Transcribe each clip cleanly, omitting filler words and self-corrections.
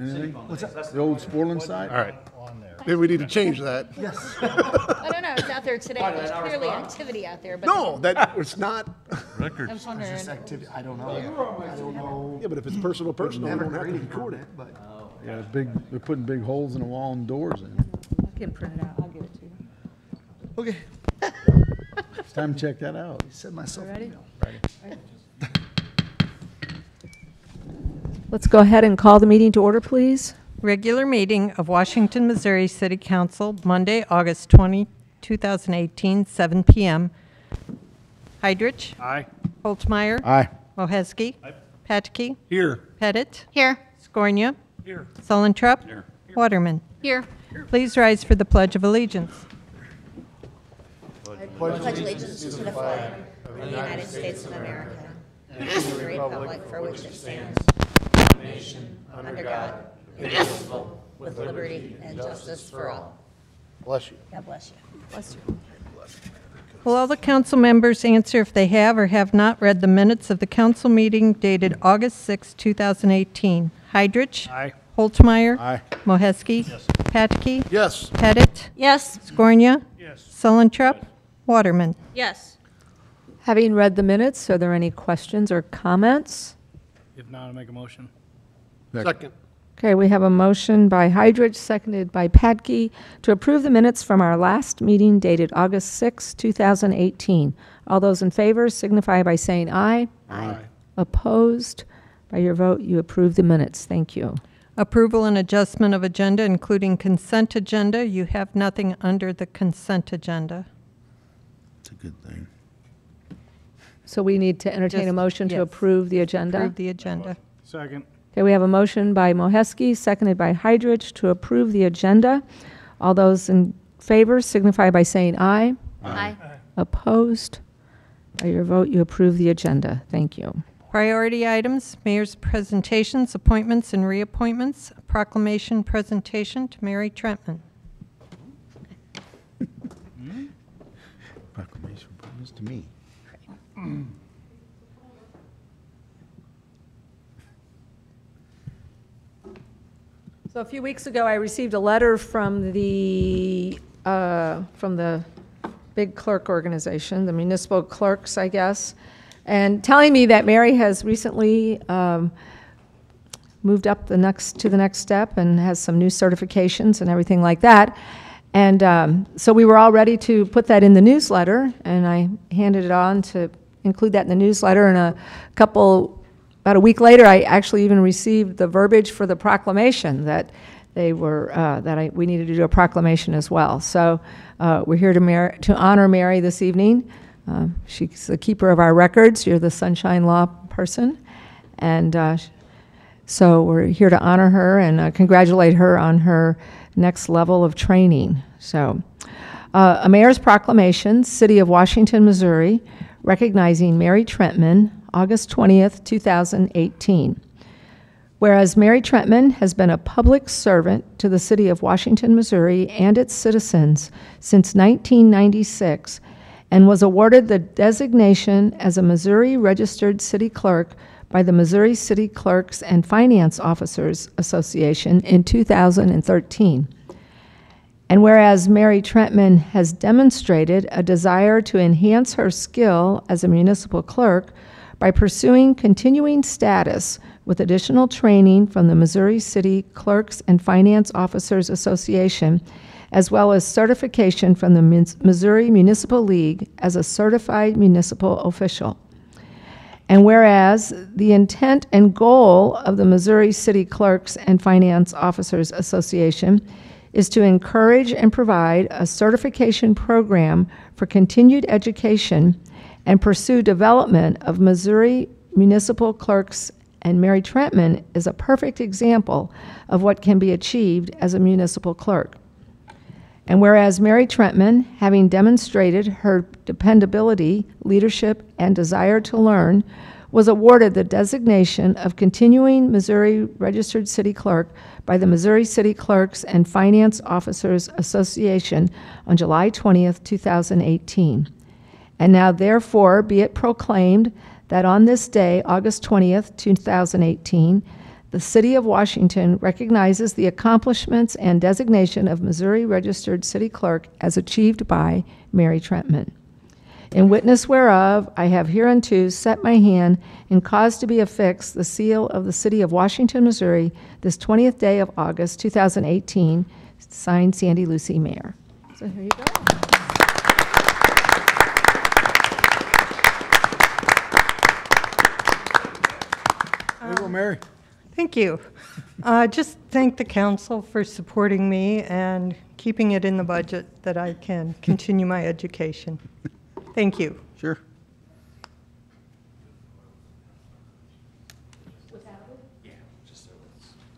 Anything? What's that? The old Sportland site? All right. Maybe we need to change that. I don't know, it's out there today, there's clearly activity out there, but. No, that, it's not. I was wondering, Activity, I don't know. I don't know. Yeah, but if it's personal, we Never don't have to graded record on it. it, but Yeah, they're putting big holes in the wall and doors in. I can print it out, I'll give it to you. okay. It's time to check that out. Send myself an Ready? email. Let's go ahead and call the meeting to order, please. Regular meeting of Washington, Missouri City Council, Monday, August 20, 2018, 7 p.m. Heidrich. Aye. Holtmeyer. Aye. Moheski. Patke. Here. Pettit. Here. Skornia. Here. Sullentrup. Waterman. Here. Please rise for the Pledge of Allegiance. Pledge allegiance to the flag of the United States of America and to the republic for which it stands, one nation, under God, indivisible, with liberty and justice for all. Bless you. God bless you. Bless you. Will all the council members answer if they have or have not read the minutes of the council meeting dated August 6, 2018? Heidrich. Aye. Holtmeyer. Aye. Moheski. Patke. Yes. Pettit. Yes. Skornia. Yes. Sullentrup. Waterman. Yes. Having read the minutes, are there any questions or comments? If not, I'll make a motion. Second. Okay, we have a motion by Heidrich, seconded by Patke, to approve the minutes from our last meeting dated August 6, 2018. All those in favor signify by saying aye. Aye. Opposed? By your vote, you approve the minutes. Thank you. Approval and adjustment of agenda, including consent agenda. You have nothing under the consent agenda. It's a good thing. So we need to entertain a Just- motion to yes. approve the agenda. Approve the agenda. Second. Okay, we have a motion by Moheski, seconded by Heidrich, to approve the agenda. All those in favor signify by saying aye. Aye. Opposed? By your vote, you approve the agenda. Thank you. Priority items, mayor's presentations, appointments, and reappointments. A proclamation presentation to Mary Trentman. Proclamation brought this to me. So a few weeks ago, I received a letter from the big clerk organization, the municipal clerks, I guess, and telling me that Mary has recently moved up to the next step and has some new certifications and everything like that. And so we were all ready to put that in the newsletter, and I handed it on to include that in the newsletter. And about a week later, I actually even received the verbiage for the proclamation that we needed to do a proclamation as well. So we're here to honor Mary this evening. She's the keeper of our records. You're the Sunshine Law person, and so we're here to honor her and congratulate her on her next level of training. So, a mayor's proclamation, City of Washington, Missouri, recognizing Mary Trentman, August 20th, 2018. Whereas Mary Trentman has been a public servant to the City of Washington, Missouri and its citizens since 1996 and was awarded the designation as a Missouri Registered City Clerk by the Missouri City Clerks and Finance Officers Association in 2013. And whereas Mary Trentman has demonstrated a desire to enhance her skill as a municipal clerk by pursuing continuing status with additional training from the Missouri City Clerks and Finance Officers Association, as well as certification from the Missouri Municipal League as a certified municipal official. And whereas the intent and goal of the Missouri City Clerks and Finance Officers Association is to encourage and provide a certification program for continued education and pursue development of Missouri municipal clerks, and Mary Trentman is a perfect example of what can be achieved as a municipal clerk. And whereas Mary Trentman, having demonstrated her dependability, leadership, and desire to learn, was awarded the designation of Continuing Missouri Registered City Clerk by the Missouri City Clerks and Finance Officers Association on July 20th, 2018. And now therefore be it proclaimed that on this day, August 20th, 2018, the City of Washington recognizes the accomplishments and designation of Missouri Registered City Clerk as achieved by Mary Trentman. In witness whereof, I have hereunto set my hand and caused to be affixed the seal of the City of Washington, Missouri, this 20th day of August, 2018, signed Sandy Lucy, Mayor. So here you go. There you go, Mary. Thank you. Just thank the council for supporting me and keeping it in the budget that I can continue my education. Thank you. Sure.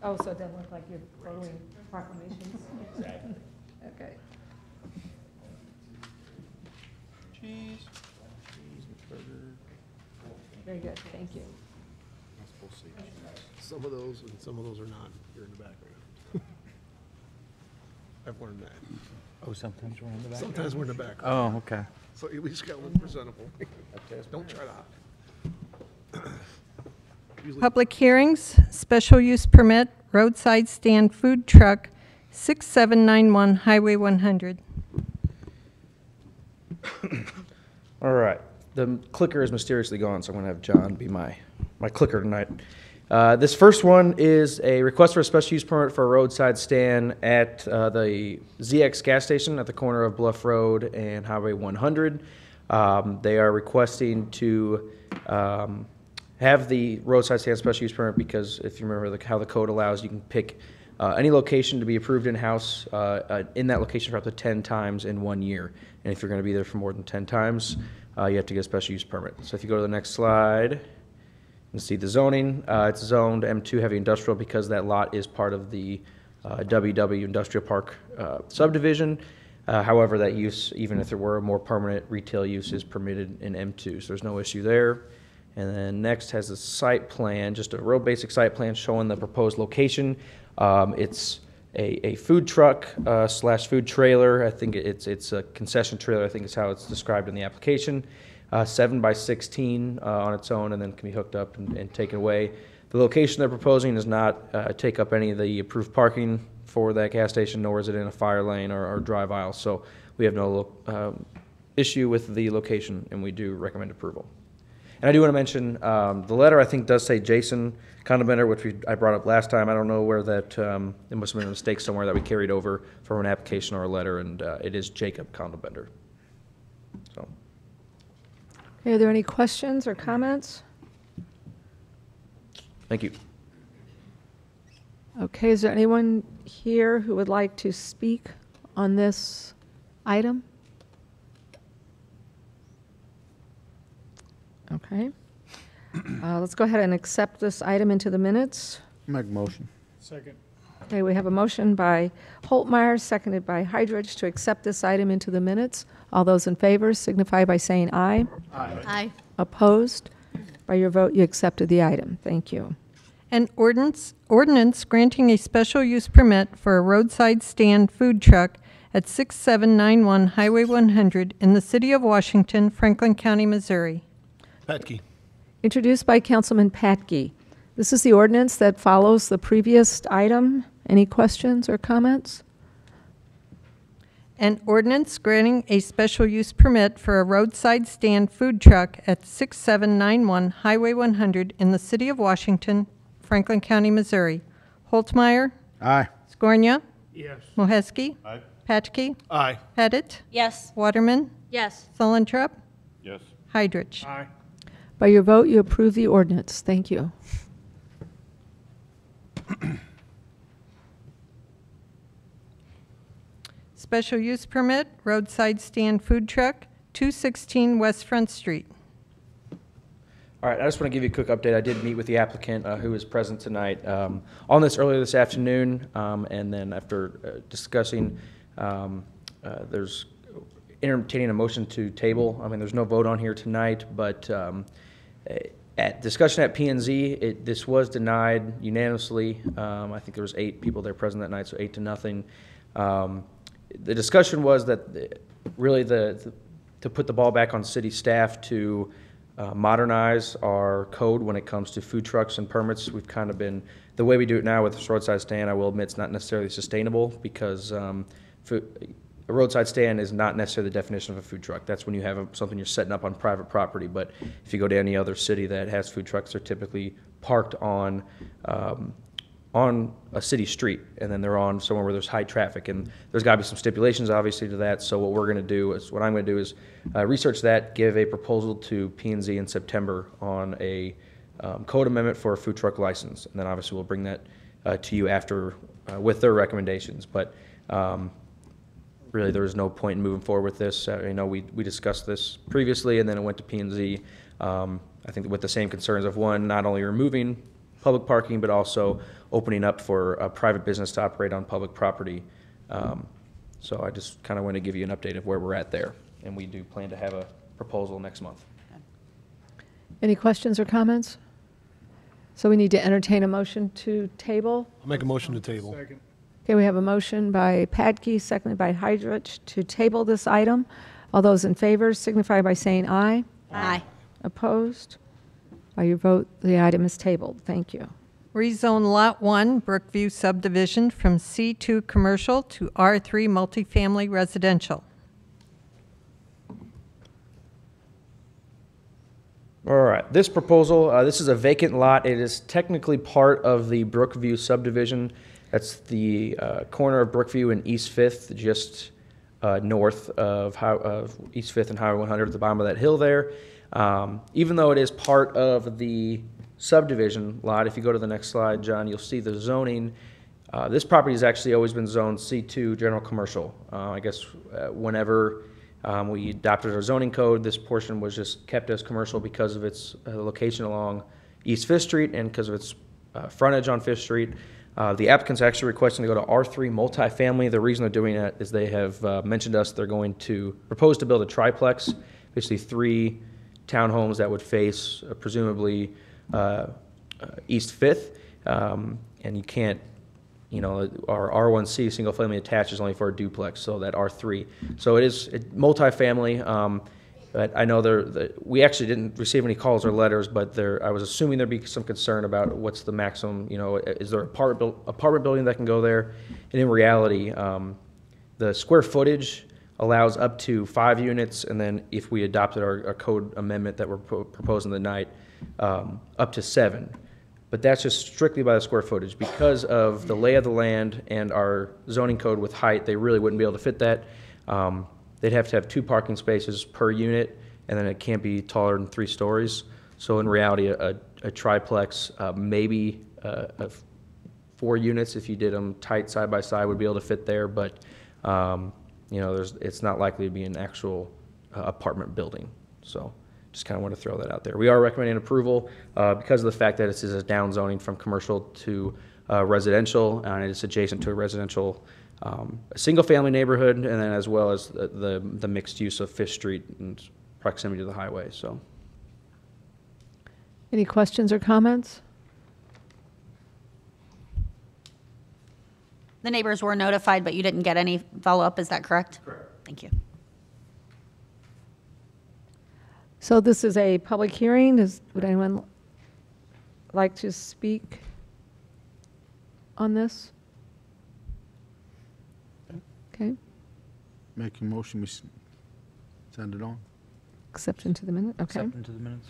Oh, so it doesn't look like you're following proclamations? Exactly. Okay. Very good, thank you. Some of those and some of those are not. You're in the background. I've learned that. Oh, sometimes we're in the back. Sometimes we're in the background. Oh, okay. So at least got one presentable. Don't try to. Usually Public hearings, special use permit, roadside stand food truck, 6791 Highway 100. All right. The clicker is mysteriously gone, so I'm going to have John be my clicker tonight. This first one is a request for a special use permit for a roadside stand at the ZX gas station at the corner of Bluff Road and Highway 100. They are requesting to have the roadside stand special use permit because if you remember how the code allows, you can pick any location to be approved in-house in that location for up to 10 times in 1 year. And if you're going to be there for more than 10 times, you have to get a special use permit. So if you go to the next slide, you can see the zoning. It's zoned M2 heavy industrial because that lot is part of the WW Industrial Park subdivision. However, that use, even if there were a more permanent retail use, is permitted in M2, so there's no issue there. And then next has a site plan, just a real basic site plan showing the proposed location. It's a food truck slash food trailer. I think it's a concession trailer. I think is how it's described in the application. 7 by 16 on its own, and then can be hooked up and taken away. The location they're proposing does not take up any of the approved parking for that gas station, nor is it in a fire lane or drive aisle. So we have no issue with the location, and we do recommend approval. And I do want to mention the letter, I think, does say Jason Condabender, which I brought up last time. I don't know where that, it must have been a mistake somewhere that we carried over from an application or a letter, and it is Jacob Condabender. So. Are there any questions or comments? Thank you. Okay, is there anyone here who would like to speak on this item? Okay. Let's go ahead and accept this item into the minutes. Make a motion. Second. Okay, we have a motion by Holtmeyer, seconded by Hydrich, to accept this item into the minutes. All those in favor signify by saying aye. Aye. Opposed? By your vote, you accepted the item. Thank you. An ordinance granting a special use permit for a roadside stand food truck at 6791 Highway 100 in the city of Washington, Franklin County, Missouri. Petke. Introduced by Councilman Patke. This is the ordinance that follows the previous item. Any questions or comments? An ordinance granting a special use permit for a roadside stand food truck at 6791 Highway 100 in the city of Washington, Franklin County, Missouri. Holtmeyer, Aye. Skornia, Yes. Moheski, Patke, Aye. Pettit, Yes. Waterman, Yes. Sullentrup, Yes. Hydrich. Aye. By your vote, you approve the ordinance. Thank you. Special use permit, roadside stand food truck, 216 West Front Street. All right, I just want to give you a quick update. I did meet with the applicant who is present tonight on this earlier this afternoon, and then after discussing, there's entertaining a motion to table. I mean, there's no vote on here tonight, but at discussion at P&Z, this was denied unanimously. I think there was 8 people there present that night, so 8-0. The discussion was that really to put the ball back on city staff to modernize our code when it comes to food trucks and permits. We've kind of been The way we do it now with this roadside stand, I will admit it's not necessarily sustainable because a roadside stand is not necessarily the definition of a food truck. That's when you have something you're setting up on private property. But if you go to any other city that has food trucks, they're typically parked on a city street, and then they're on somewhere where there's high traffic. And there's got to be some stipulations, obviously, to that. So what I'm going to do is research that, give a proposal to P&Z in September on a code amendment for a food truck license, and then obviously we'll bring that to you after with their recommendations. But really, there was no point in moving forward with this. We discussed this previously, and then it went to P&Z. I think with the same concerns of one, not only removing public parking, but also opening up for a private business to operate on public property. So I just kind of want to give you an update of where we're at there, and we do plan to have a proposal next month. Any questions or comments? So we need to entertain a motion to table. I'll make a motion to table. Okay, we have a motion by Padkey, seconded by Hydrich, to table this item. All those in favor signify by saying aye. Aye. Opposed? By your vote, the item is tabled. Thank you. Rezone Lot 1, Brookview subdivision from C2 commercial to R3 multifamily residential. All right, this proposal, this is a vacant lot. It is technically part of the Brookview subdivision. That's the corner of Brookview and East 5th, just north of East 5th and Highway 100 at the bottom of that hill there. Even though it is part of the subdivision lot, if you go to the next slide, John, you'll see the zoning. This property has actually always been zoned C2 general commercial. I guess whenever we adopted our zoning code, this portion was just kept as commercial because of its location along East 5th Street and because of its frontage on 5th Street. The applicant's actually requesting to go to R3 multifamily. The reason they're doing that is they have mentioned to us they're going to propose to build a triplex, basically 3 townhomes that would face presumably East 5th. And you can't, our R1C single family attached is only for a duplex, so that R3. So it is multifamily. But I know we actually didn't receive any calls or letters, but I was assuming there'd be some concern about what's the maximum, is there an apartment building that can go there? And in reality, the square footage allows up to 5 units, and then if we adopted our code amendment that we're proposing tonight, up to 7. But that's just strictly by the square footage. Because of the lay of the land and our zoning code with height, they really wouldn't be able to fit that. They'd have to have 2 parking spaces per unit, and then it can't be taller than 3 stories. So in reality, a triplex, maybe 4 units if you did them tight side by side would be able to fit there, but it's not likely to be an actual apartment building. So just kind of want to throw that out there. We are recommending approval because of the fact that this is a down zoning from commercial to residential, and it's adjacent to a residential a single-family neighborhood, and then as well as the mixed use of 5th Street and proximity to the highway. So, Any questions or comments? The neighbors were notified, but you didn't get any follow-up, is that correct? Correct. Thank you. So this is a public hearing. Would anyone like to speak on this? Okay, Make a motion, we send it on. accept into the minute, okay. Accept into the minutes.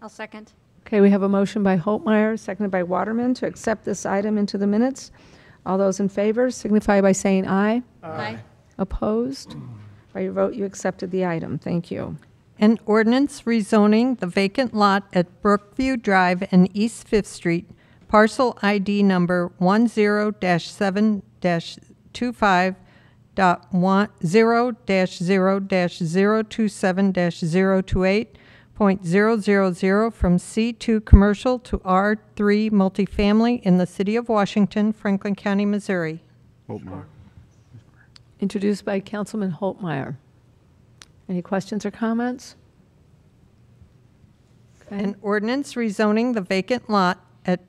I'll second. Okay, we have a motion by Holtmeyer, seconded by Waterman, to accept this item into the minutes. All those in favor signify by saying aye. Aye. Opposed? By your vote, you accepted the item. Thank you. An ordinance rezoning the vacant lot at Brookview Drive and East 5th Street, parcel ID number 10-0-0-027-028.000 from C2 commercial to R3 multifamily in the city of Washington, Franklin County, Missouri. Holtmeyer. Introduced by Councilman Holtmeyer. Any questions or comments? Okay. An ordinance rezoning the vacant lot at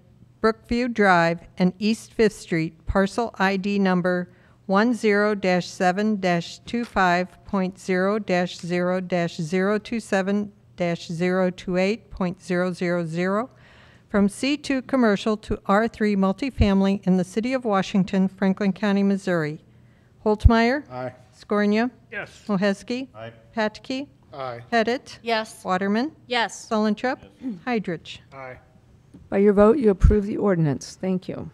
Brookview Drive and East 5th Street, parcel ID number 10-7-25.0-0-027-028.000 from C2 commercial to R3 multifamily in the city of Washington, Franklin County, Missouri. Holtmeyer. Aye. Scornia. Yes. Moheski. Aye. Patke. Aye. Pettit. Yes. Waterman. Yes. Sulinchuk. Heidrich. Aye. By your vote, you approve the ordinance. Thank you.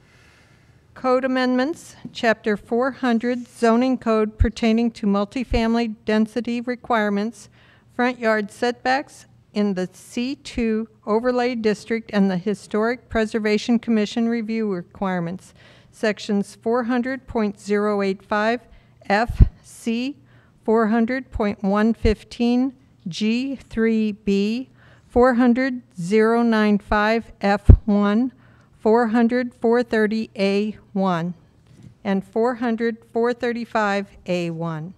Code amendments, Chapter 400 zoning code pertaining to multifamily density requirements, front yard setbacks in the C2 overlay district and the Historic Preservation Commission review requirements, sections 400.085 F, C, 400.115 G, 3B, 400.095 F1, 400.430A1, and 400.435A1.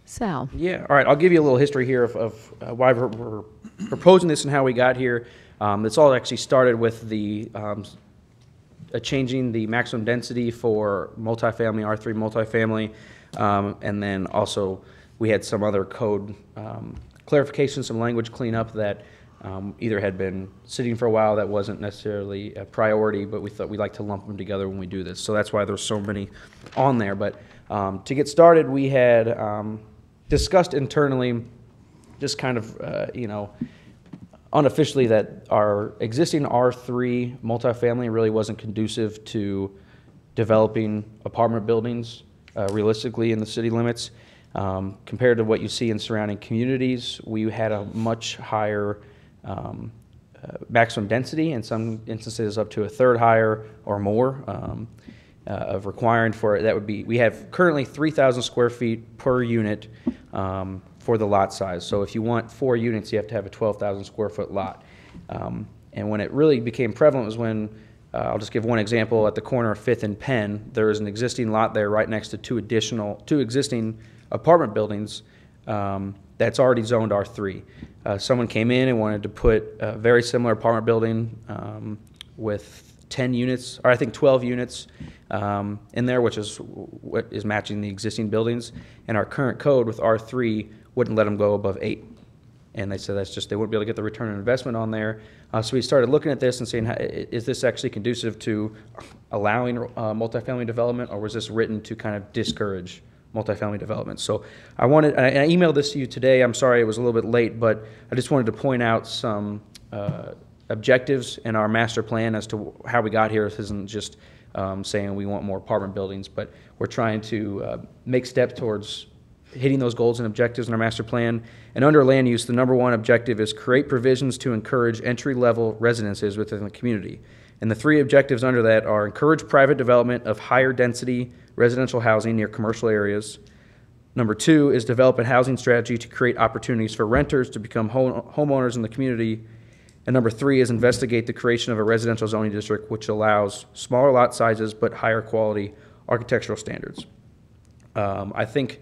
Sal. Yeah, all right, I'll give you a little history here of why we're proposing this and how we got here. It's all actually started with the changing the maximum density for multifamily, R3 multifamily, and then also we had some other code clarification, some language cleanup that either had been sitting for a while that wasn't necessarily a priority, but we thought we'd like to lump them together when we do this. So that's why there's so many on there. But to get started, we had discussed internally just kind of, unofficially that our existing R3 multifamily really wasn't conducive to developing apartment buildings realistically in the city limits. Compared to what you see in surrounding communities, we had a much higher maximum density, in some instances up to a third higher or more of requiring for it. That would be, we have currently 3,000 square feet per unit for the lot size. So if you want 4 units, you have to have a 12,000 square foot lot. And when it really became prevalent was when, I'll just give one example, at the corner of 5th and Penn, there is an existing lot there right next to two existing apartment buildings that's already zoned R3. Someone came in and wanted to put a very similar apartment building with 10 units, or I think 12 units in there, which is what is matching the existing buildings. And our current code with R3 wouldn't let them go above 8. And they said that's just, they wouldn't be able to get the return on investment on there. So we started looking at this and saying, is this actually conducive to allowing multifamily development, or was this written to kind of discourage multifamily development? So I emailed this to you today. I'm sorry it was a little bit late, but I just wanted to point out some objectives in our master plan as to how we got here. This isn't just saying we want more apartment buildings, but we're trying to make steps towards hitting those goals and objectives in our master plan. And under land use, the number one objective is create provisions to encourage entry-level residences within the community. And the 3 objectives under that are encourage private development of higher density residential housing near commercial areas. Number 2 is develop a housing strategy to create opportunities for renters to become homeowners in the community. And number 3 is investigate the creation of a residential zoning district which allows smaller lot sizes but higher quality architectural standards. I think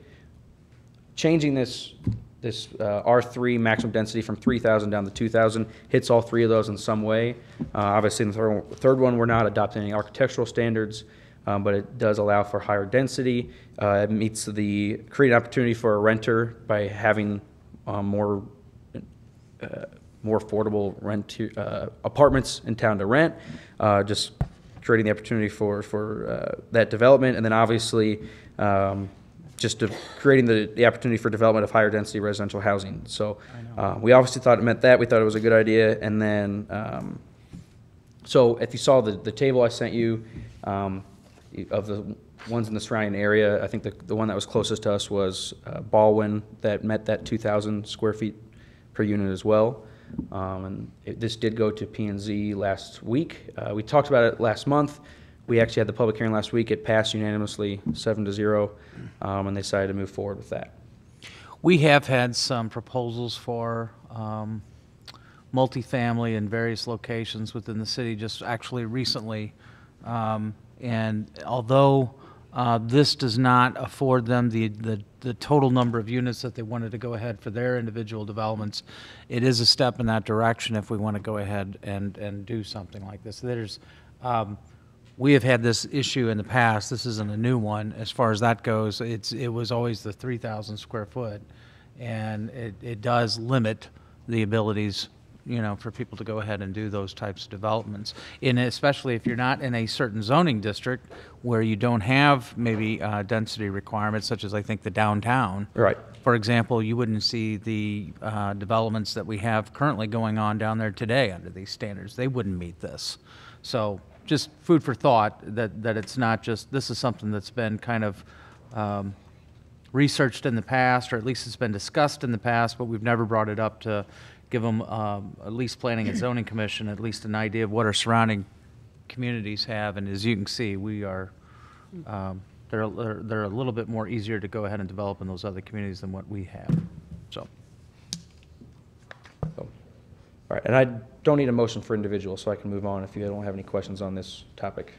changing this R3 maximum density from 3,000 down to 2,000 hits all 3 of those in some way. Obviously, in the third one, we're not adopting any architectural standards, but it does allow for higher density. It meets the create an opportunity for a renter by having more affordable apartments in town to rent, just creating the opportunity for that development, and then obviously just creating the opportunity for development of higher density residential housing. So we obviously thought it meant that. We thought it was a good idea. And then, so if you saw the table I sent you of the ones in the surrounding area, I think the one that was closest to us was Baldwin, that met that 2,000 square feet per unit as well. This did go to P&Z last week. We talked about it last month. We actually had the public hearing last week. It passed unanimously, 7-0, and they decided to move forward with that. We have had some proposals for multifamily in various locations within the city just actually recently. And although this does not afford them the total number of units that they wanted to go ahead for their individual developments, it is a step in that direction if we want to go ahead and do something like this. We have had this issue in the past. This isn't a new one. As far as that goes, it was always the 3,000 square foot, and it does limit the abilities, you know, for people to go ahead and do those types of developments. And especially if you're not in a certain zoning district where you don't have maybe density requirements, such as I think the downtown. Right. For example, you wouldn't see the developments that we have currently going on down there today under these standards. They wouldn't meet this. So just food for thought that it's not just, this is something that's been kind of researched in the past, or at least it's been discussed in the past, but we've never brought it up to give them, at least Planning and Zoning Commission, at least an idea of what our surrounding communities have. And as you can see, we are, they're a little bit more easier to go ahead and develop in those other communities than what we have. So. All right, and I don't need a motion for individuals, so I can move on if you don't have any questions on this topic.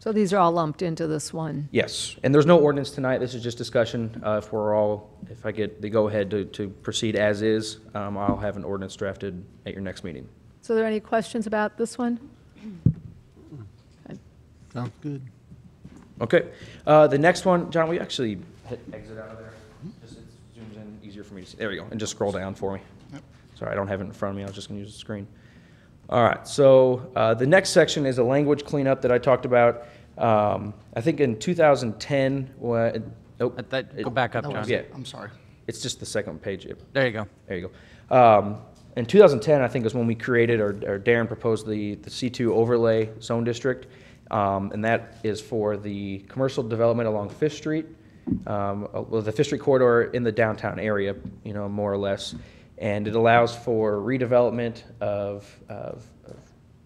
So these are all lumped into this one. Yes, and there's no ordinance tonight. This is just discussion. If I get the go-ahead to proceed as is, I'll have an ordinance drafted at your next meeting. So are there any questions about this one? Sounds good. Okay, the next one, John, we actually hit exit out of there. Just it zooms in, easier for me to see. There we go, and just scroll down for me. Sorry, I don't have it in front of me. I was just going to use the screen. All right, so the next section is a language cleanup that I talked about. I think in 2010, Go back up, John. Yeah. I'm sorry. It's just the second page. There you go. There you go. In 2010, I think is when we created, or Darren proposed the C2 overlay zone district, and that is for the commercial development along Fifth Street, well, the Fifth Street corridor in the downtown area, you know, more or less. And it allows for redevelopment of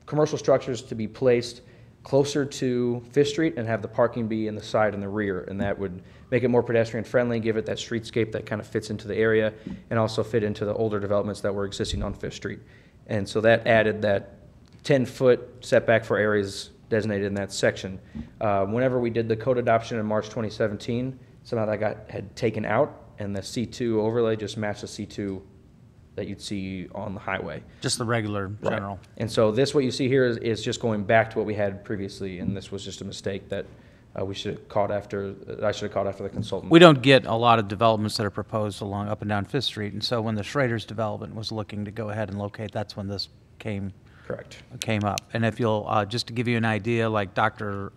commercial structures to be placed closer to Fifth Street and have the parking be in the side and the rear. And that would make it more pedestrian friendly, give it that streetscape that kind of fits into the area, and also fit into the older developments that were existing on Fifth Street. And so that added that 10-foot setback for areas designated in that section. Whenever we did the code adoption in March 2017, somehow that had taken out, and the C2 overlay just matched the C2 that you'd see on the highway. Just the regular general. Right. And so this, what you see here is just going back to what we had previously, and this was just a mistake that we should have caught after, I should have caught after the consultant. We don't get a lot of developments that are proposed along up and down Fifth Street, and so when the Schrader's development was looking to go ahead and locate, that's when this came up. And if you'll, just to give you an idea, like Dr.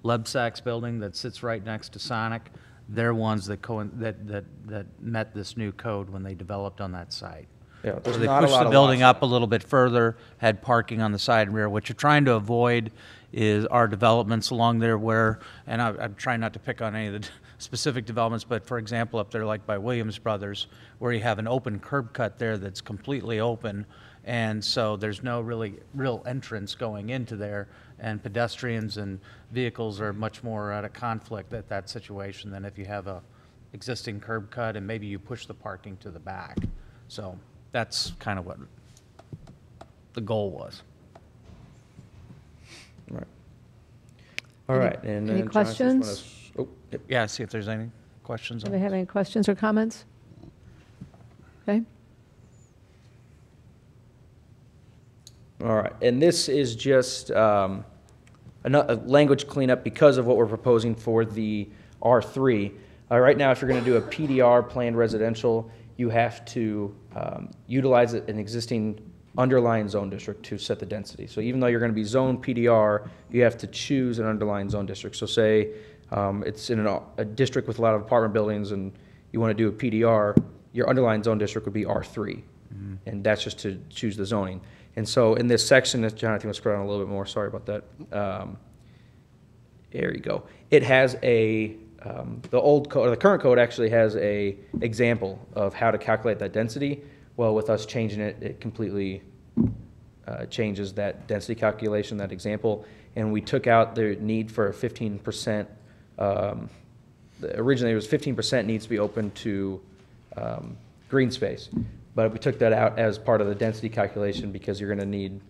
Lebsack's building that sits right next to Sonic, they're ones that met this new code when they developed on that site. Yeah, there's So they not a pushed lot the of building lots up a little bit further, had parking on the side and rear. What you're trying to avoid is our developments along there where, and I'm trying not to pick on any of the specific developments, but for example, up there like by Williams Brothers, where you have an open curb cut there that's completely open, and so there's no real entrance going into there, and pedestrians and vehicles are much more at a conflict at that situation than if you have a existing curb cut and maybe you push the parking to the back. So that's kind of what the goal was. Right. All right. And any John, I just wanna questions? oh, yep. Yeah, see if there's any questions on Do they have any questions or comments? Okay. All right, and this is just a language cleanup because of what we're proposing for the R3. Right now, if you're going to do a PDR, planned residential, you have to utilize an existing underlying zone district to set the density. So even though you're going to be zone PDR, you have to choose an underlying zone district. So say it's in a district with a lot of apartment buildings and you want to do a PDR, your underlying zone district would be R3. And that's just to choose the zoning. And so in this section, John, I think we'll scroll down a little bit more. Sorry about that. There you go. It has the old code, or the current code actually has a example of how to calculate that density. Well, with us changing it, it completely changes that density calculation, that example. And we took out the need for a 15%. Originally, it was 15% needs to be open to green space. But we took that out as part of the density calculation because you're going to need,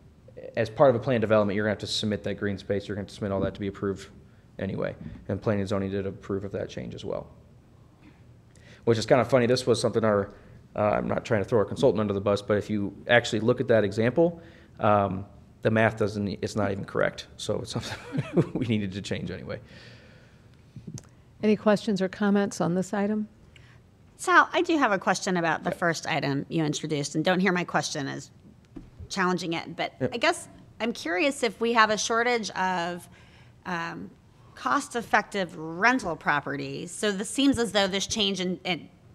as part of a plan development, you're going to have to submit that green space. You're going to submit all that to be approved anyway. And planning and zoning did approve of that change as well. Which is kind of funny. This was something I'm not trying to throw our consultant under the bus, but if you actually look at that example, the math it's not even correct. So it's something we needed to change anyway. Any questions or comments on this item? Sal, I do have a question about the first item you introduced, and don't hear my question as challenging it, but I guess I'm curious if we have a shortage of cost-effective rental properties. So this seems as though this change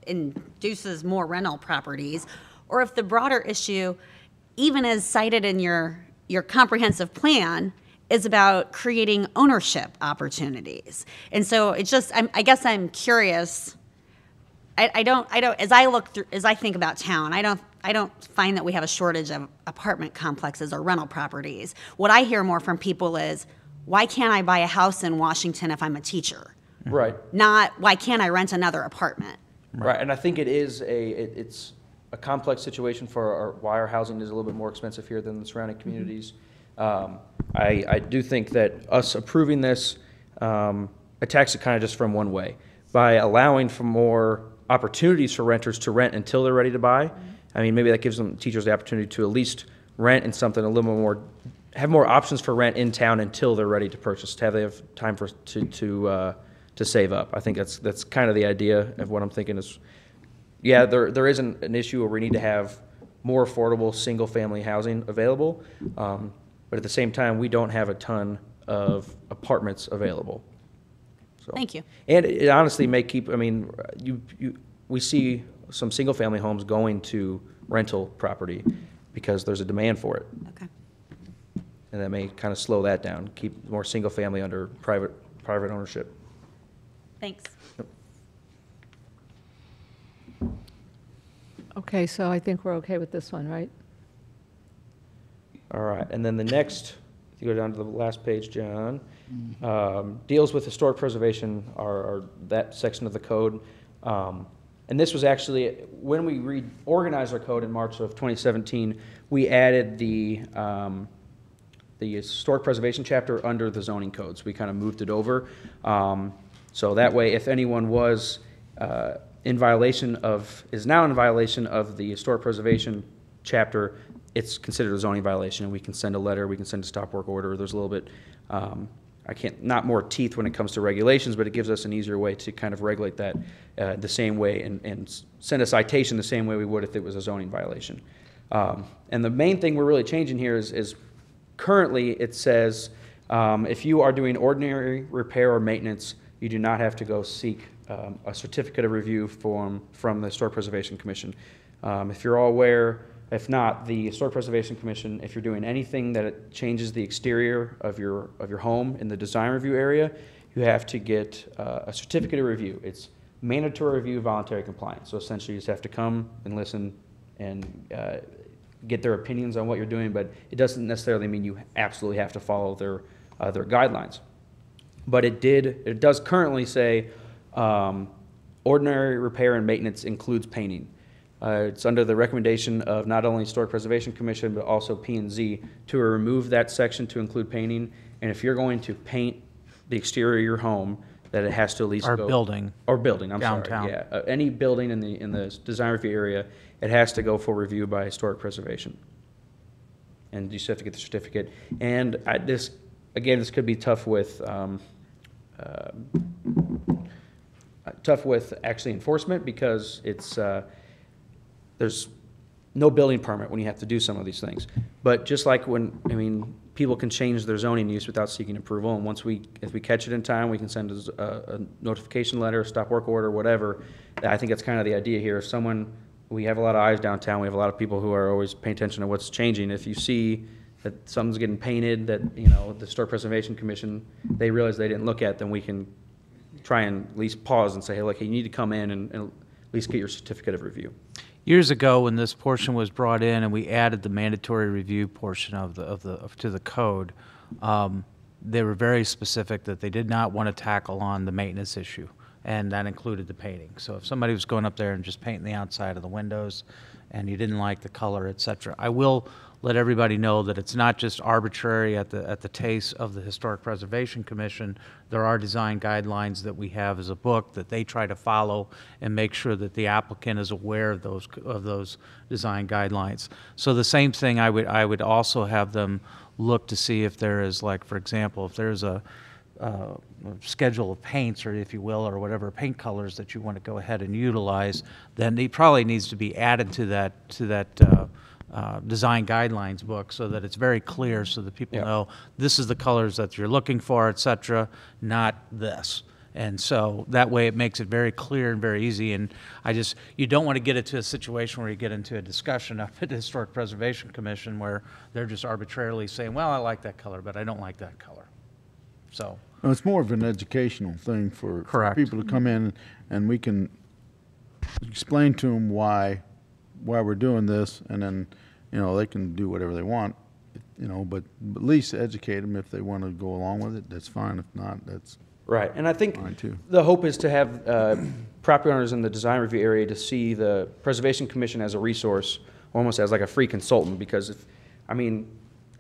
induces more rental properties, or if the broader issue, even as cited in your comprehensive plan, is about creating ownership opportunities. And so it's just, I guess I'm curious. I don't, as I think about town, I don't find that we have a shortage of apartment complexes or rental properties. What I hear more from people is, why can't I buy a house in Washington if I'm a teacher? Right. Not, why can't I rent another apartment? Right, and I think it's a complex situation for why our housing is a little bit more expensive here than the surrounding communities. I do think that us approving this attacks it kind of just from one way. By allowing for more opportunities for renters to rent until they're ready to buy, I mean, maybe that gives them teachers the opportunity to at least rent in something a little more, have more options for rent in town until they're ready to purchase, to have they have time to save up. I think that's kind of the idea of what I'm thinking is, yeah, there isn't an issue where we need to have more affordable single-family housing available, but at the same time, we don't have a ton of apartments available. So, Thank you. and it honestly may keep, I mean, we see some single-family homes going to rental property because there's a demand for it. Okay. And that may kind of slow that down, keep more single-family under private ownership. Thanks. Okay, so I think we're okay with this one, right? All right, and then the next, if you go down to the last page, John, deals with historic preservation, or that section of the code. And this was actually, when we reorganized our code in March of 2017, we added the historic preservation chapter under the zoning codes. We kind of moved it over. So that way, if anyone was is now in violation of the historic preservation chapter, it's considered a zoning violation, and we can send a letter, we can send a stop work order. There's a little bit, not more teeth when it comes to regulations, but it gives us an easier way to kind of regulate that the same way and send a citation the same way we would if it was a zoning violation. And the main thing we're really changing here is currently it says if you are doing ordinary repair or maintenance, you do not have to go seek a certificate of review from the Historic Preservation Commission. If you're all aware, if not, the Historic Preservation Commission, if you're doing anything that it changes the exterior of your home in the design review area, you have to get a certificate of review. It's mandatory review, voluntary compliance. So essentially, you just have to come and listen and get their opinions on what you're doing, but it doesn't necessarily mean you absolutely have to follow their guidelines. But it does currently say ordinary repair and maintenance includes painting. It's under the recommendation of not only Historic Preservation Commission, but also P&Z to remove that section to include painting. And if you're going to paint the exterior of your home, that it has to at least Or go... building. Or building, I'm Downtown. sorry. Yeah, any building in the design review area, it has to go for review by Historic Preservation. And you just have to get the certificate. And this could be tough with actually enforcement, because it's there's no building permit when you have to do some of these things. But just like people can change their zoning use without seeking approval, and if we catch it in time, we can send a notification letter, a stop work order, whatever. I think that's kind of the idea here. If we have a lot of eyes downtown, we have a lot of people who are always paying attention to what's changing. If you see that something's getting painted that, the Historic Preservation Commission, they realize they didn't look at, then we can try and at least pause and say, hey, look, you need to come in and at least get your certificate of review. Years ago, when this portion was brought in and we added the mandatory review portion to the code, they were very specific that they did not want to tackle on the maintenance issue, and that included the painting. So if somebody was going up there and just painting the outside of the windows and you didn't like the color, et cetera, I will let everybody know that it's not just arbitrary at the taste of the Historic Preservation Commission. There are design guidelines that we have as a book that they try to follow and make sure that the applicant is aware of those design guidelines. So the same thing, I would also have them look to see if there is, like, for example, if there's a schedule of paints, or if you will, or whatever paint colors that you want to go ahead and utilize, then it probably needs to be added to that design guidelines book, so that it's very clear, so that people know this is the colors that you're looking for, et cetera, not this. And so that way it makes it very clear and very easy. And you don't want to get it to a situation where you get into a discussion up at the Historic Preservation Commission where they're just arbitrarily saying, well, I like that color, but I don't like that color. So. Well, it's more of an educational thing for Correct. people to come in, and we can explain to them why we're doing this, and then, they can do whatever they want, but at least educate them. If they want to go along with it, that's fine. If not, that's Right, and I think fine too. the hope is to have property owners in the design review area to see the Preservation Commission as a resource, almost as like a free consultant, because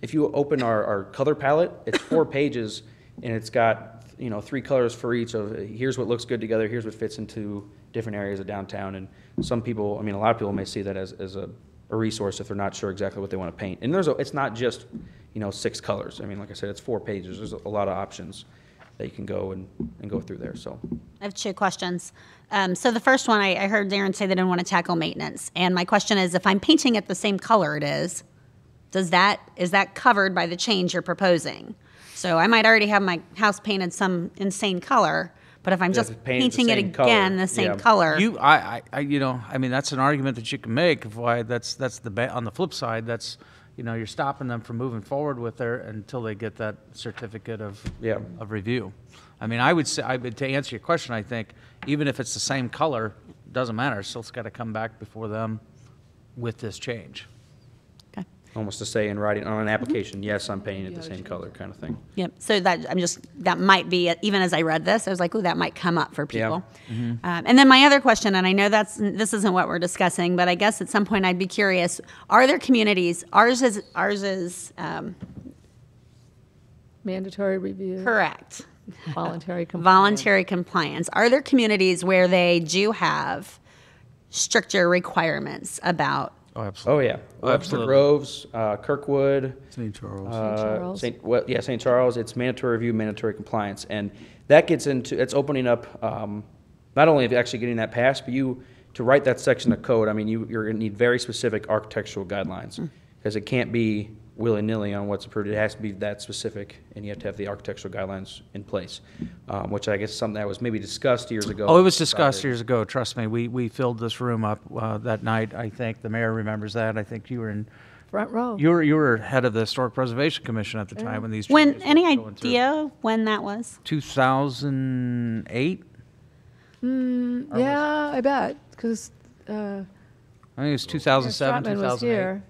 if you open our color palette, it's 4 pages, and it's got 3 colors for each of here's what looks good together, here's what fits into different areas of downtown. And some people, a lot of people may see that as a resource if they're not sure exactly what they want to paint. And it's not just 6 colors. Like I said, it's 4 pages. There's a lot of options that you can go and go through there. So I have 2 questions. So the first one, I heard Darren say they didn't want to tackle maintenance. And my question is, if I'm painting it the same color it is that covered by the change you're proposing? So I might already have my house painted some insane color, but if I'm just painting it again the same color. That's an argument that you can make of why that's on the flip side, that's, you're stopping them from moving forward with there until they get that certificate of review. I would say, to answer your question, I think even if it's the same color, doesn't matter. Still, it's got to come back before them with this change. Okay. almost to say in writing on an application, yes, I'm painting it the same color kind of thing. Yep. So that might be, even as I read this, I was like, ooh, that might come up for people. Yeah. And then my other question, and I know this isn't what we're discussing, but I guess at some point I'd be curious, are there communities, ours is Mandatory review. correct. Voluntary compliance. Voluntary compliance. Are there communities where they do have stricter requirements about? Oh, absolutely. Oh, yeah. Webster Groves, Kirkwood. St. Charles. Charles. St. Charles, it's mandatory review, mandatory compliance. And that gets into, it's opening up, not only of actually getting that passed, but to write that section of code, you're going to need very specific architectural guidelines. Because it can't be willy-nilly on what's approved. It has to be that specific, and you have to have the architectural guidelines in place, which I guess is something that was maybe discussed years ago. Oh, it was discussed years ago. Trust me, we filled this room up that night. I think the mayor remembers that. I think you were in Front row. You were head of the Historic Preservation Commission at the time when these When changes any were going through. idea when that was? 2008. Yeah, I bet, because I think it was 2007, Stratman was 2008. here.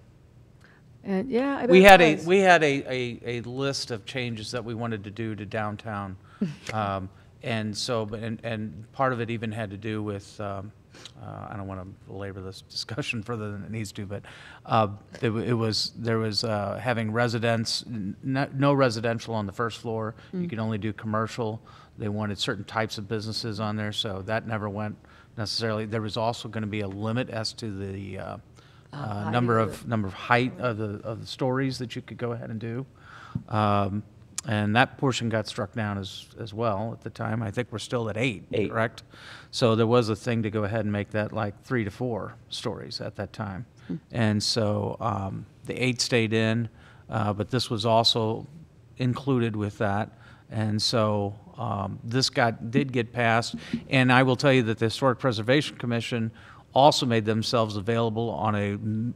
And yeah, I bet We it had was. a list of changes that we wanted to do to downtown, and so and part of it even had to do with I don't want to belabor this discussion further than it needs to, but there was having residents, no residential on the first floor. You could only do commercial. They wanted certain types of businesses on there, so that never went necessarily. There was also going to be a limit as to the number of height of the stories that you could go ahead and do, and that portion got struck down as well at the time. I think we're still at 8, correct? So there was a thing to go ahead and make that like 3 to 4 stories at that time, and so the 8 stayed in, but this was also included with that, and so this did get passed. And I will tell you that the Historic Preservation Commission also made themselves available on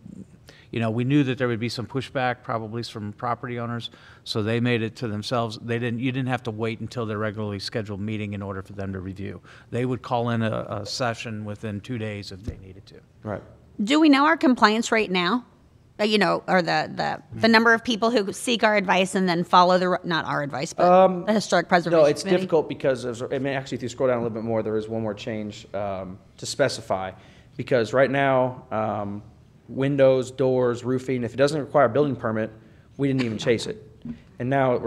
we knew that there would be some pushback probably from property owners, so they made it to themselves. You didn't have to wait until their regularly scheduled meeting in order for them to review. They would call in a session within 2 days if they needed to. Right. Do we know our compliance rate now? Or the number of people who seek our advice and then follow not our advice, but the Historic Preservation No, it's Committee? difficult because actually, if you scroll down a little bit more, there is one more change to specify. Because right now, windows, doors, roofing, if it doesn't require a building permit, we didn't even chase it. And now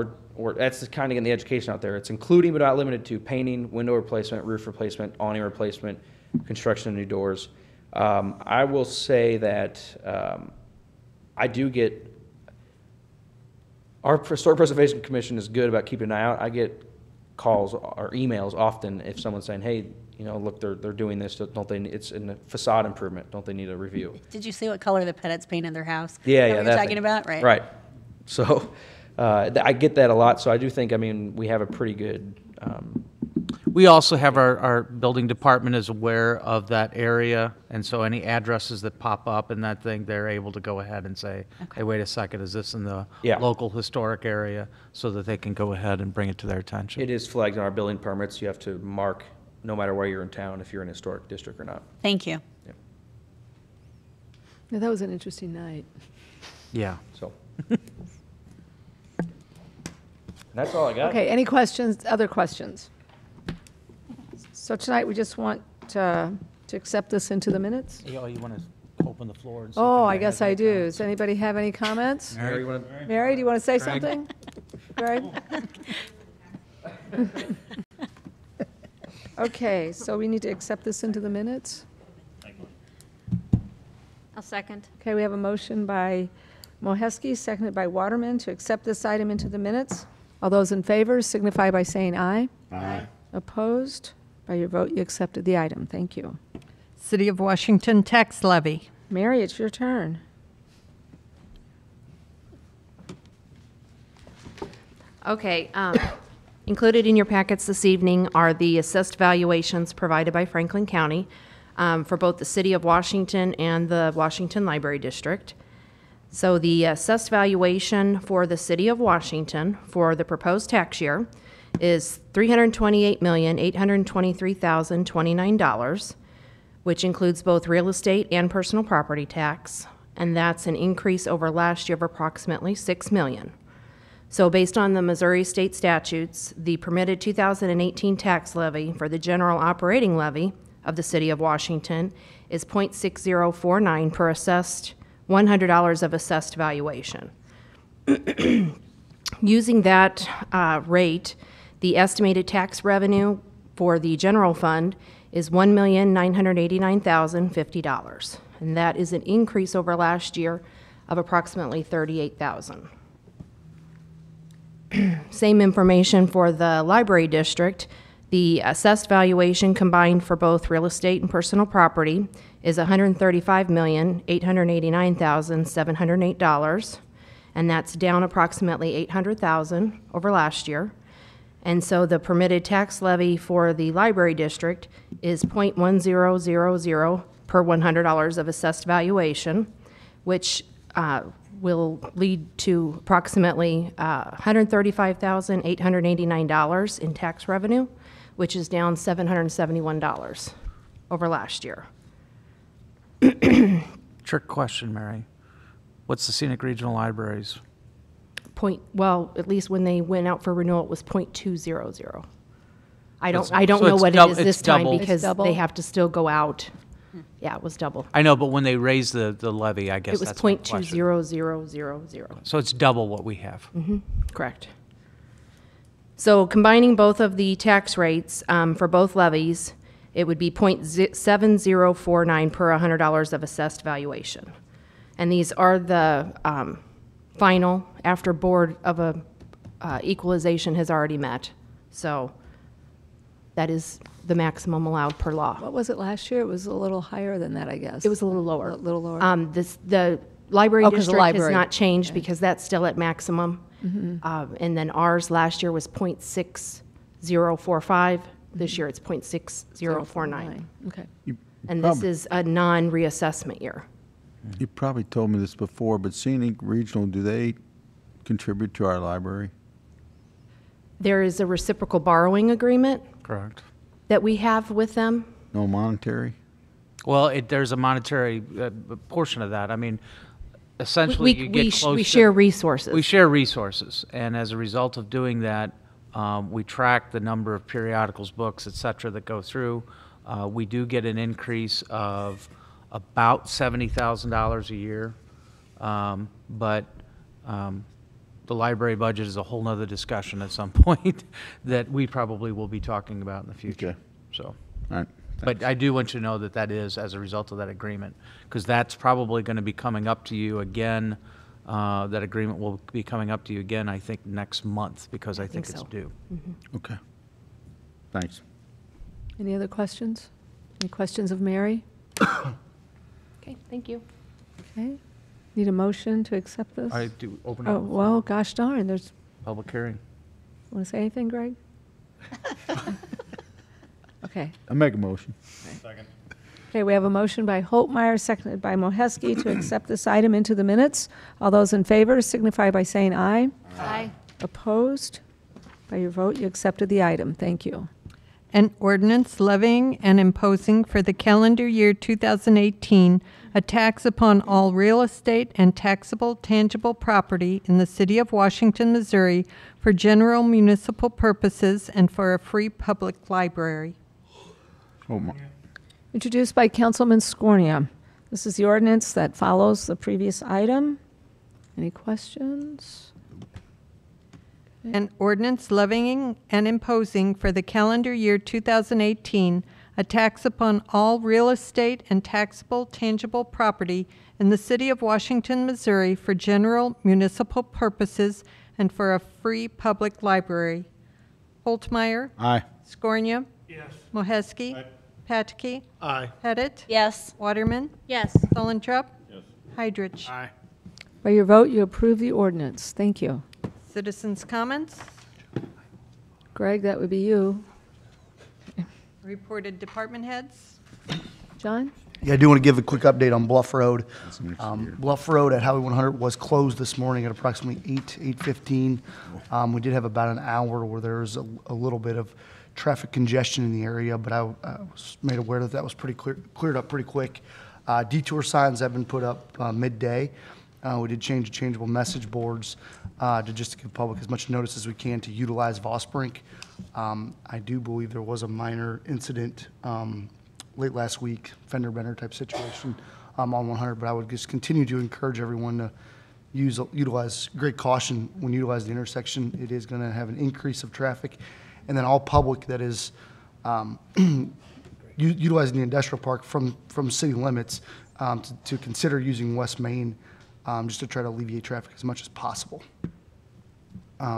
that's kind of getting the education out there. It's including but not limited to painting, window replacement, roof replacement, awning replacement, construction of new doors. I will say that I do get, our Historic Preservation Commission is good about keeping an eye out. I get calls or emails often if someone's saying, hey, you know, look, they're doing this, don't they, it's in a facade improvement, don't they need a review? Did you see what color the Pettits painted their house? Yeah, Is that yeah. what that you're thing. talking about, right? Right. So, I get that a lot, so I do think, I mean, we have a pretty good, We also have our building department is aware of that area, and so any addresses that pop up in that thing, they're able to go ahead and say, hey, wait a second, is this in the Yeah. local historic area? So that they can go ahead and bring it to their attention. it is flagged on our building permits. You have to mark, no matter where you're in town, if you're in a historic district or not. Thank you. Yeah, that was an interesting night. Yeah. So. That's all I got. Okay, any questions, other questions? So tonight, we just want to accept this into the minutes? You want to open the floor and see? if Oh, I anybody guess has I any do. comments? Does anybody have any comments? Mary, you wanna- Mary, do you want to say Greg? something? Greg? Okay, so we need to accept this into the minutes? I'll second. Okay, we have a motion by Moheski, seconded by Waterman, to accept this item into the minutes. All those in favor signify by saying aye. Aye. Opposed? By your vote, you accepted the item. Thank you. City of Washington tax levy. Mary, it's your turn. Okay, included in your packets this evening are the assessed valuations provided by Franklin County for both the City of Washington and the Washington Library District. So the assessed valuation for the City of Washington for the proposed tax year is $328,823,029, which includes both real estate and personal property tax, and that's an increase over last year of approximately $6 million. So based on the Missouri state statutes, the permitted 2018 tax levy for the general operating levy of the City of Washington is .6049 per assessed $100 of assessed valuation. Using that rate, the estimated tax revenue for the general fund is $1,989,050, and that is an increase over last year of approximately $38,000. Same information for the library district. The assessed valuation combined for both real estate and personal property is $135,889,708, and that's down approximately $800,000 over last year. And so the permitted tax levy for the library district is .1000 per $100 of assessed valuation, which will lead to approximately $135,889 in tax revenue, which is down $771 over last year. Trick question, Mary. What's the Scenic Regional Libraries? Well, at least when they went out for renewal, it was .200. I don't So know it's what dou- it is it's this time double. It's because double? they have to still go out. Yeah, it was double. I know, but when they raised the levy, I guess It was that's my question. .20000. So it's double what we have. Correct. So combining both of the tax rates for both levies, it would be .7049 per $100 of assessed valuation. And these are the final after Board of Equalization has already met. So that is the maximum allowed per law. What was it last year? It was a little higher than that, I guess. It was a little lower. A little lower. The library Oh, 'cause the district has library. not changed because that's still at maximum. And then ours last year was .6045. This year it's .6049. Okay. And this is a non-reassessment year. You probably told me this before, but Scenic Regional, do they contribute to our library? There is a reciprocal borrowing agreement Correct. that we have with them. No monetary? Well, there's a monetary portion of that. I mean, essentially, you get close We to- share resources. We share resources, and as a result of doing that, we track the number of periodicals, books, et cetera, that go through. We do get an increase of about $70,000 a year, but the library budget is a whole nother discussion at some point that we probably will be talking about in the future. Okay. So, All right. but I do want you to know that that is as a result of that agreement, because that's probably going to be coming up to you again. That agreement will be coming up to you again, I think, next month, because I think it's so. due. Okay. Thanks. Any other questions? Any questions of Mary? Okay, thank you. Okay. Need a motion to accept this? I do open Oh, up well, gosh darn, there's, public hearing. want to say anything, Greg? Okay. I make a motion. Okay, we have a motion by Holtmeyer, seconded by Moheski, to accept this item into the minutes. All those in favor signify by saying aye. Aye. Opposed? By your vote, you accepted the item. Thank you. An ordinance levying and imposing for the calendar year 2018 a tax upon all real estate and taxable tangible property in the city of Washington, Missouri for general municipal purposes and for a free public library. Introduced by Councilman Scornia. This is the ordinance that follows the previous item. Any questions? An ordinance levying and imposing for the calendar year 2018 a tax upon all real estate and taxable tangible property in the city of Washington, Missouri for general municipal purposes and for a free public library. Holtmeyer. Aye. Scornia. Yes. Moheski. Pataki. Aye. Pettit. Yes. Waterman. Yes. Sulintrop. Yes. Heidrich. Aye. By your vote, you approve the ordinance. Thank you. Citizens' comments. Greg, that would be you. Reported department heads. John? Yeah, I do want to give a quick update on Bluff Road. Bluff Road at Highway 100 was closed this morning at approximately 8:15. We did have about an hour where there was a little bit of traffic congestion in the area, but I was made aware that was pretty cleared up pretty quick. Detour signs have been put up midday. We did change changeable message boards to just to give the public as much notice as we can to utilize Vosbrink. I do believe there was a minor incident late last week, fender bender type situation on 100, but I would just continue to encourage everyone to utilize great caution when utilizing the intersection. It is going to have an increase of traffic, and then all public that is utilizing the industrial park from city limits to consider using West Main just to try to alleviate traffic as much as possible.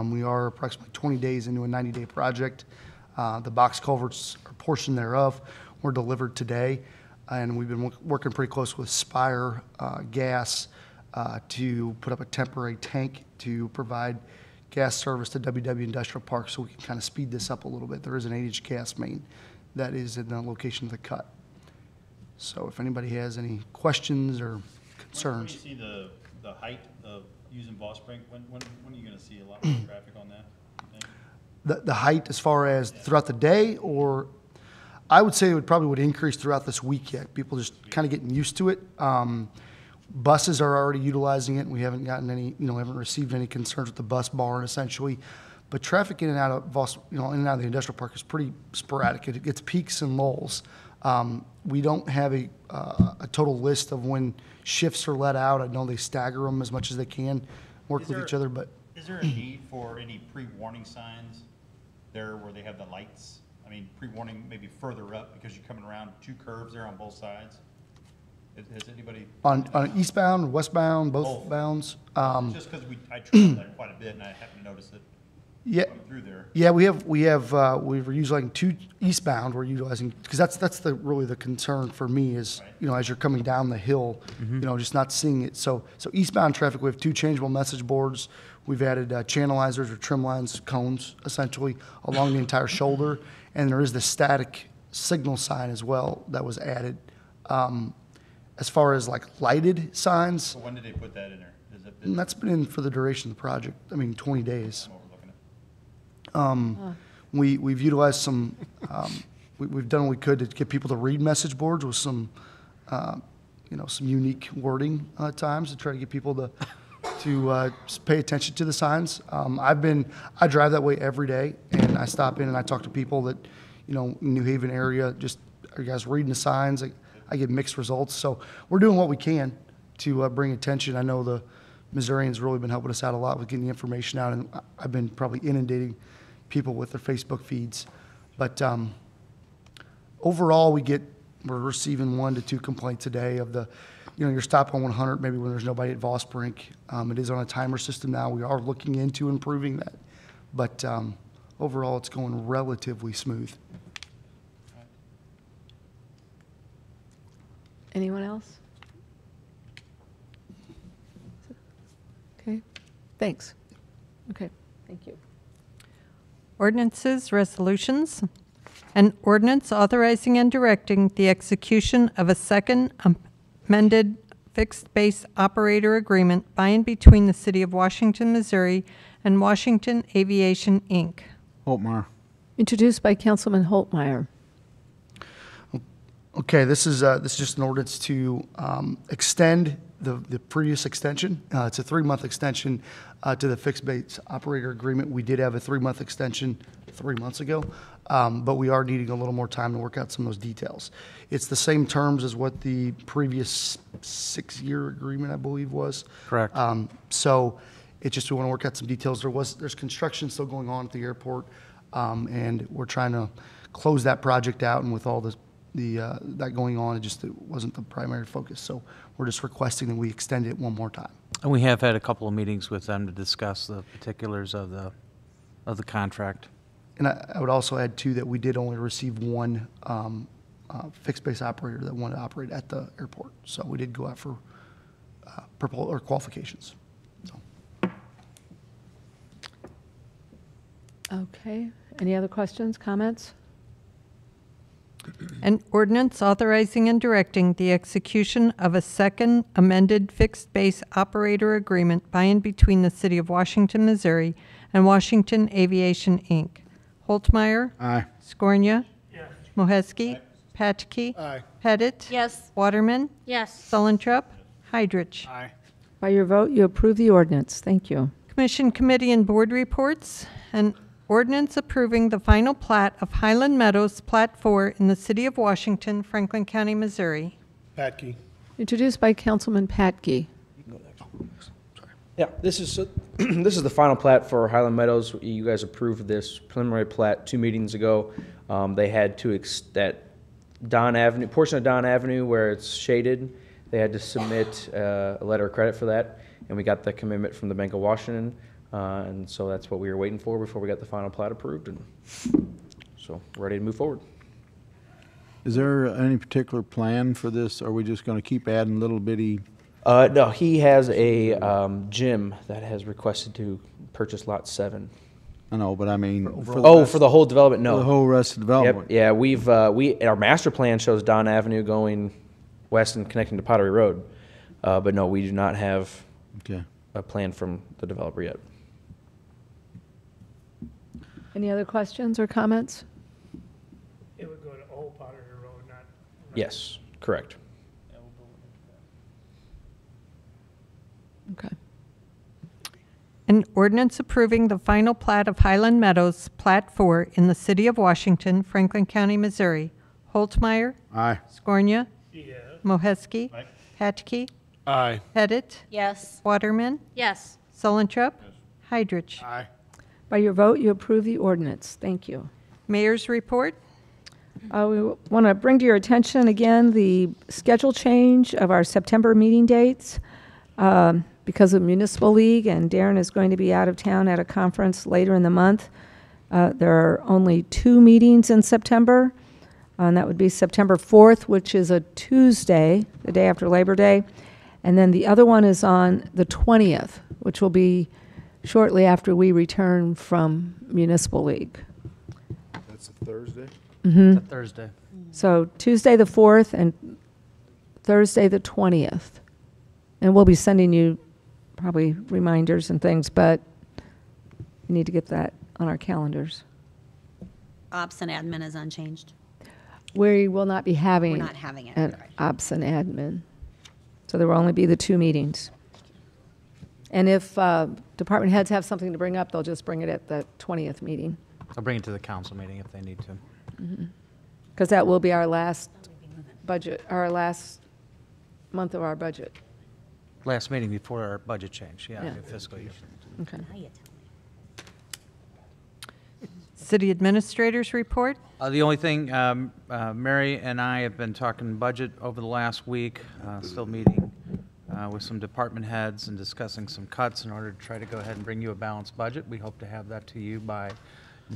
We are approximately 20 days into a 90-day project. The box culverts, or portion thereof, were delivered today, and we've been working pretty close with Spire Gas to put up a temporary tank to provide gas service to WW Industrial Park so we can kind of speed this up a little bit. There is an 8-inch gas main that is in the location of the cut. So if anybody has any questions or concerns. When do you see the height of using Vosbrink? When are you going to see a lot more traffic on that, you think? The height as far as throughout the day, or I would say it probably would increase throughout this week yet. People just kind of getting used to it. Buses are already utilizing it. We haven't gotten any, haven't received any concerns with the bus barn essentially. But traffic in and out of in and out of the industrial park is pretty sporadic. It gets peaks and lulls. We don't have a total list of when shifts are let out. I know they stagger them as much as they can, work with each other, but. Is there a need for any pre-warning signs there where they have the lights? I mean, pre-warning maybe further up because you're coming around 2 curves there on both sides? Has anybody? On eastbound, westbound, both bounds? Just because I traveled that quite a bit and I happened to notice it. Yeah, through there. Yeah, we're utilizing 2 eastbound. We're utilizing because that's really the concern for me is as you're coming down the hill, just not seeing it. So eastbound traffic, we have 2 changeable message boards. We've added channelizers or trim lines, cones essentially along the entire shoulder, and there is the static signal sign as well that was added. As far as like lighted signs, So when did they put that in there? Is it? and that's been in for the duration of the project. 20 days. I'm overlooking it. We've utilized some, we've done what we could to get people to read message boards with some, some unique wording at times to try to get people to pay attention to the signs. I drive that way every day, and I stop in and I talk to people that, New Haven area, just, are you guys reading the signs? I get mixed results. So we're doing what we can to bring attention. I know the Missourians really been helping us out a lot with getting the information out, and I've been probably inundating people with their Facebook feeds. But overall, we're receiving 1 to 2 complaints a day of you're stopped on 100 maybe when there's nobody at Vosbrink. It is on a timer system now. We are looking into improving that. But overall, it's going relatively smooth. Anyone else? Okay, thanks. Okay, thank you. Ordinances, resolutions. An ordinance authorizing and directing the execution of a second amended fixed-base operator agreement by and between the City of Washington, Missouri and Washington Aviation, Inc. Holtmeyer. Introduced by Councilman Holtmeyer. Okay, this is just an ordinance to extend the previous extension. It's a 3-month extension to the fixed base operator agreement. We did have a 3-month extension 3 months ago, but we are needing a little more time to work out some of those details. It's the same terms as what the previous 6-year agreement, I believe, was. Correct. So it's just we want to work out some details. There's construction still going on at the airport, and we're trying to close that project out. And with all that going on, it wasn't the primary focus. So we're just requesting that we extend it one more time. And we have had a couple of meetings with them to discuss the particulars of the contract. And I would also add, too, that we did only receive one fixed-base operator that wanted to operate at the airport. So we did go out for qualifications. So. Okay, any other questions, comments? An ordinance authorizing and directing the execution of a second amended fixed-base operator agreement by and between the City of Washington, Missouri and Washington Aviation, Inc. Holtmeyer. Aye. Scornia. Yes. Moheski. Patke. Aye. Pettit. Yes. Waterman. Yes. Sullentrup. Heidrich. Aye. By your vote, you approve the ordinance. Thank you. Commission, committee, and board reports. An ordinance approving the final plat of Highland Meadows, Plat 4 in the City of Washington, Franklin County, Missouri. Patke. Introduced by Councilman Patke. Yeah, this is this is the final plat for Highland Meadows. You guys approved this preliminary plat 2 meetings ago. They had to that Don Avenue portion of Don Avenue where it's shaded. They had to submit a letter of credit for that, and we got the commitment from the Bank of Washington, and so that's what we were waiting for before we got the final plat approved, and so we're ready to move forward. Is there any particular plan for this? Are we just going to keep adding little bitty? No, he has a gym that has requested to purchase lot 7. I know, but I mean. For the whole development, no. For the whole rest of the development. Yep, yeah, our master plan shows Don Avenue going west and connecting to Pottery Road. But no, we do not have Okay. a plan from the developer yet. Any other questions or comments? It would go to Old Pottery Road, not. Yes, correct. Okay. An ordinance approving the final plat of Highland Meadows, Plat 4 in the City of Washington, Franklin County, Missouri. Holtmeyer. Aye. Scornia. Yes. Moheski. Aye. Patke. Aye. Pettit. Yes. Waterman. Yes. Sullentrup. Heidrich. Aye. By your vote, you approve the ordinance. Thank you. Mayor's report. We want to bring to your attention again the schedule change of our September meeting dates because of Municipal League, and Darren is going to be out of town at a conference later in the month. There are only 2 meetings in September, and that would be September 4th, which is a Tuesday, the day after Labor Day, and then the other one is on the 20th, which will be shortly after we return from Municipal League. That's a Thursday? It's a Thursday. So Tuesday the 4th and Thursday the 20th. And we'll be sending you probably reminders and things, but we need to get that on our calendars. Ops and admin is unchanged. We will not be having. We're not having it. An ops and admin. So there will only be the 2 meetings. And if department heads have something to bring up, they'll just bring it at the 20th meeting. I'll bring it to the council meeting if they need to. Because that will be our last budget, our last month of our budget. Last meeting before our budget change, Yeah. new fiscal year. Okay. City Administrator's report. The only thing, Mary and I have been talking budget over the last week, still meeting with some department heads and discussing some cuts in order to try to go ahead and bring you a balanced budget. We hope to have that to you by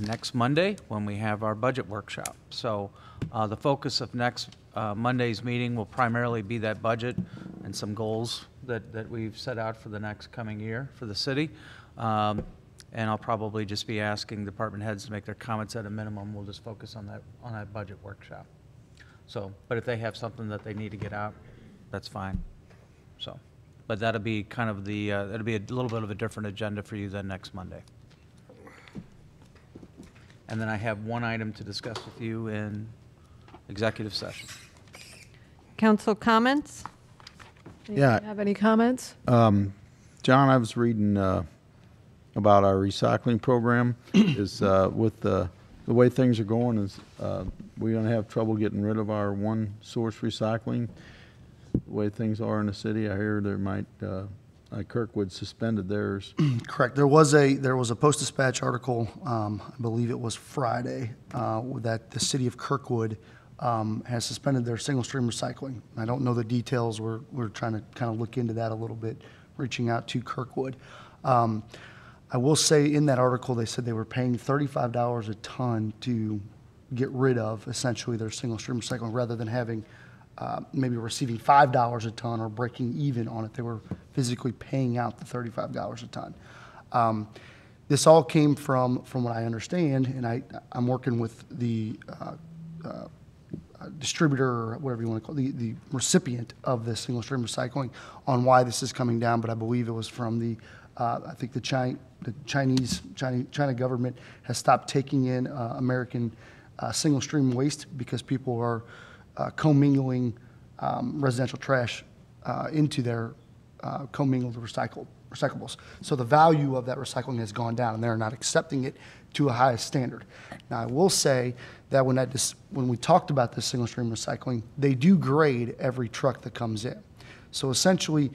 next Monday when we have our budget workshop. So the focus of next Monday's meeting will primarily be that budget and some goals that we've set out for the next coming year for the city. And I'll probably just be asking department heads to make their comments at a minimum. We'll just focus on that budget workshop. So, but if they have something that they need to get out, that's fine. So, but that'll be kind of the, it'll be a little bit of a different agenda for you than next Monday. And then I have one item to discuss with you in executive session. Council comments? Yeah. Have any comments? John, I was reading about our recycling program. Is with the way things are going, is we're going to have trouble getting rid of our one source recycling. The way things are in the city, I hear there might Kirkwood suspended theirs. Correct. There was a Post-Dispatch article, I believe it was Friday, that the city of Kirkwood has suspended their single-stream recycling. I don't know the details. We're trying to kind of look into that a little bit, reaching out to Kirkwood. I will say in that article, they said they were paying $35 a ton to get rid of essentially their single-stream recycling rather than having maybe receiving $5 a ton or breaking even on it. They were physically paying out the $35 a ton. This all came from what I understand, and I'm working with the distributor, or whatever you want to call it, the recipient of this single stream recycling on why this is coming down, but I believe it was from the, I think the China government has stopped taking in American single stream waste because people are commingling residential trash into their commingled recyclables. So the value of that recycling has gone down, and they're not accepting it to a highest standard. Now, I will say that when we talked about this single stream recycling, they do grade every truck that comes in. So essentially,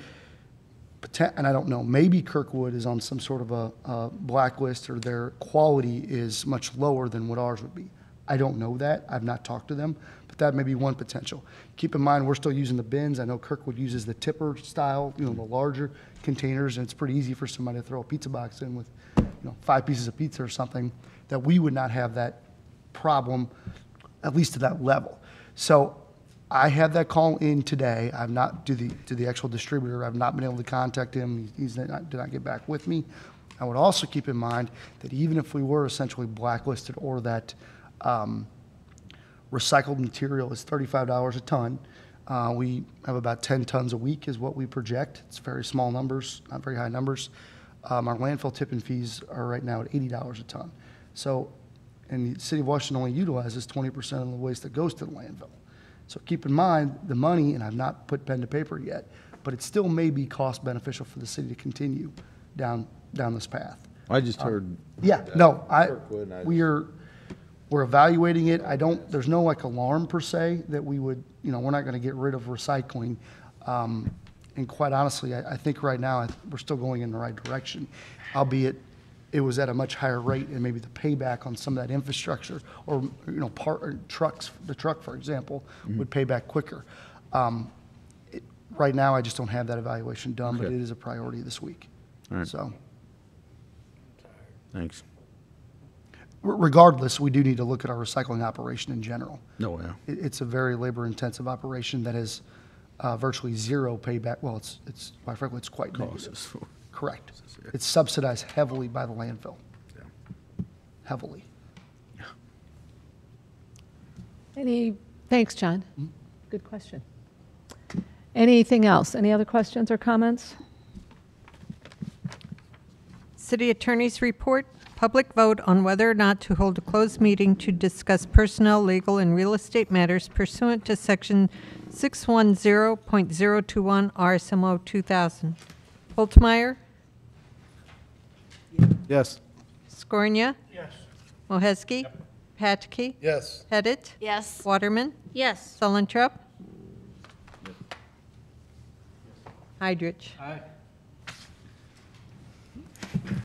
and I don't know, maybe Kirkwood is on some sort of a blacklist, or their quality is much lower than what ours would be. I don't know that. I've not talked to them, but that may be one potential. Keep in mind, we're still using the bins. I know Kirkwood uses the tipper style, the larger containers, and it's pretty easy for somebody to throw a pizza box in with 5 pieces of pizza or something, that we would not have that problem, at least to that level. So I had that call in today. I've not, to the actual distributor, I've not been able to contact him. He did not get back with me. I would also keep in mind that even if we were essentially blacklisted, or that recycled material is $35 a ton, we have about 10 tons a week is what we project. It's very small numbers, not very high numbers. Our landfill tipping fees are right now at $80 a ton. So, and the city of Washington only utilizes 20% of the waste that goes to the landfill. So keep in mind the money, and I've not put pen to paper yet, but it still may be cost beneficial for the city to continue down this path. I just heard. Yeah, no, Kirkwood, we're evaluating it. There's no alarm per se that we would, we're not going to get rid of recycling. And quite honestly, I think right now we're still going in the right direction, albeit it was at a much higher rate, and maybe the payback on some of that infrastructure, or trucks, the truck, for example, would pay back quicker. Right now, I just don't have that evaluation done, but it is a priority this week. All right. So, Thanks. regardless, we do need to look at our recycling operation in general. No, yeah. It's a very labor-intensive operation that has virtually zero payback. Well, it's quite frankly, it's quite negative. Correct. It's subsidized heavily by the landfill. Yeah. Heavily. Thanks, John. Good question. Anything else? Any other questions or comments? City Attorney's report, public vote on whether or not to hold a closed meeting to discuss personnel, legal, and real estate matters pursuant to Section 610.021 RSMO 2000. Holtmeyer? Yes. Scornia? Yes. Moheski? Patke? Yes. Pettit? Yes. Waterman? Yes. Sullentrup? Heidrich? Aye.